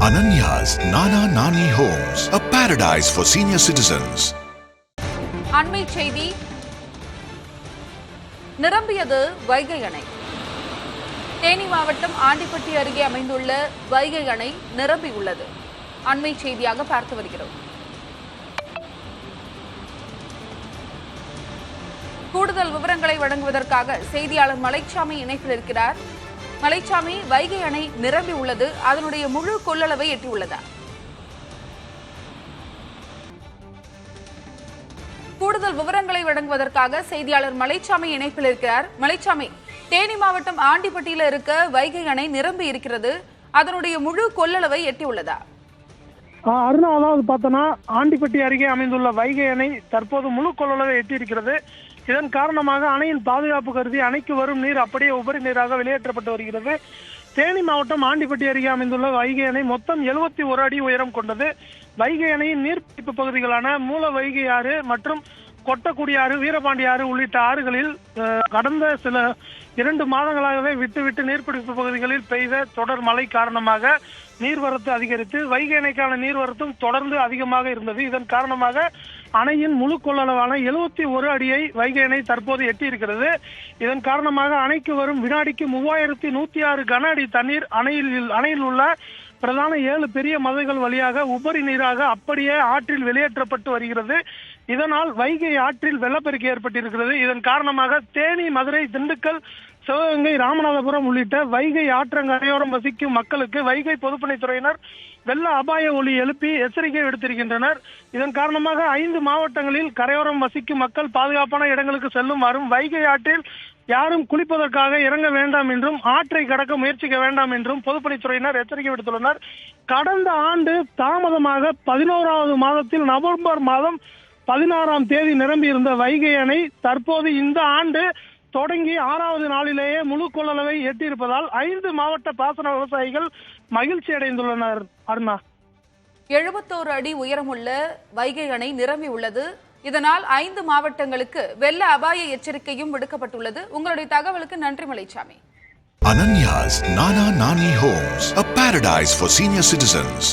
Ananya's Nana Nani Homes, a paradise for senior citizens. அண்மை செய்தி. நிரம்பியது வைகை அணை. தேனி மாவட்டம் ஆண்டிப்பட்டி அருகே அமைந்துள்ள வைகை அணை நிரம்பியுள்ளது. அண்மை செய்தியாக பார்த்து வருகிறோம். கூடுதல் விவரங்களை வழங்குவதற்காக செய்தியாளர் மலைச்சாமி இணைப்பில் இருக்கிறார். மலைச்சாமி, வைகை அணை நிரம்பி உள்ளது, அதனுடைய முழு கொள்ளளவை எட்டியுள்ளதா? கூடுதல் விவரங்களை வழங்குவதற்காக செய்தியாளர் மலைச்சாமி இணைப்பில் இருக்கிறார். மலைச்சாமி, தேனி மாவட்டம் ஆண்டிப்பட்டியில் இருக்க வைகை அணை நிரம்பி இருக்கிறது, அதனுடைய முழு கொள்ளளவை எட்டியுள்ளதா? அருணா, அதாவது பார்த்தோன்னா ஆண்டிப்பட்டி அருகே அமைந்துள்ள வைகை அணை தற்போது முழு கொள்ளளவை எட்டியிருக்கிறது. இதன் காரணமாக அணையின் பாதுகாப்பு கருதி அணைக்கு வரும் நீர் அப்படியே உபரி நீராக வெளியேற்றப்பட்டு வருகிறது. தேனி மாவட்டம் ஆண்டிப்பட்டி அருகே அமைந்துள்ள வைகை அணை மொத்தம் 71 அடி உயரம் கொண்டது. வைகை அணையின் நீர்பிடிப்பு பகுதிகளான மூல வைகை ஆறு மற்றும் கொட்டக்குடி ஆறு, வீரபாண்டி ஆறு உள்ளிட்ட ஆறுகளில் கடந்த சில 2 மாதங்களாகவே விட்டு நீர்பிடிப்பு பகுதிகளில் பெய்த தொடர் மழை காரணமாக நீர்வரத்து அதிகரித்து வைகை அணைக்கான நீர்வரத்தும் தொடர்ந்து அதிகமாக இருந்தது. இதன் காரணமாக அணையின் முழு கொள்ளளவான 71 அடியை வைகை அணை தற்போது எட்டியிருக்கிறது. இதன் காரணமாக அணைக்கு வரும் வினாடிக்கு 3106 கன அடி தண்ணீர் அணையில் உள்ள பிரதான 7 பெரிய மதைகள் வழியாக உபரி நீராக அப்படியே ஆற்றில் வெளியேற்றப்பட்டு வருகிறது. இதனால் வைகை ஆற்றில் வெள்ளப்பெருக்கு ஏற்பட்டிருக்கிறது. இதன் காரணமாக தேனி, மதுரை, திண்டுக்கல், சிவகங்கை, ராமநாதபுரம் உள்ளிட்ட வைகை ஆற்றங்கரையோரம் வசிக்கும் மக்களுக்கு வைகை பொதுப்பணித்துறையினர் வெள்ள அபாய ஒலி எழுப்பி எச்சரிக்கை விடுத்திருக்கின்றனர். இதன் காரணமாக 5 மாவட்டங்களில் கரையோரம் வசிக்கும் மக்கள் பாதுகாப்பான இடங்களுக்கு செல்லும் வரும் வைகை ஆற்றில் யாரும் குளிப்பதற்காக இறங்க வேண்டாம் என்றும் ஆற்றை கடக்க முயற்சிக்க வேண்டாம் என்றும் பொதுப்பணித்துறையினர் எச்சரிக்கை விடுத்துள்ளனர். கடந்த ஆண்டு தாமதமாக 11வது மாதத்தில் நவம்பர் மாதம் 16ஆம் தேதி நிரம்பியிருந்த வைகை அணை தற்போது இந்த ஆண்டு தொடங்கி 6வது நாளிலேயே முழு கொள்ளளவை எட்டியிருப்பதால் 5 மாவட்ட பாசன விவசாயிகள் மகிழ்ச்சி அடைந்துள்ளனர். அருணா, 71 அடி உயரமுள்ள வைகை அணை நிரம்பி உள்ளது. இதனால் 5 மாவட்டங்களுக்கு வெள்ள அபாய எச்சரிக்கையும் விடுக்கப்பட்டுள்ளது. உங்களுடைய தகவலுக்கு நன்றி Malaichamy. Ananya's Nana Nani Homes, a paradise for senior citizens.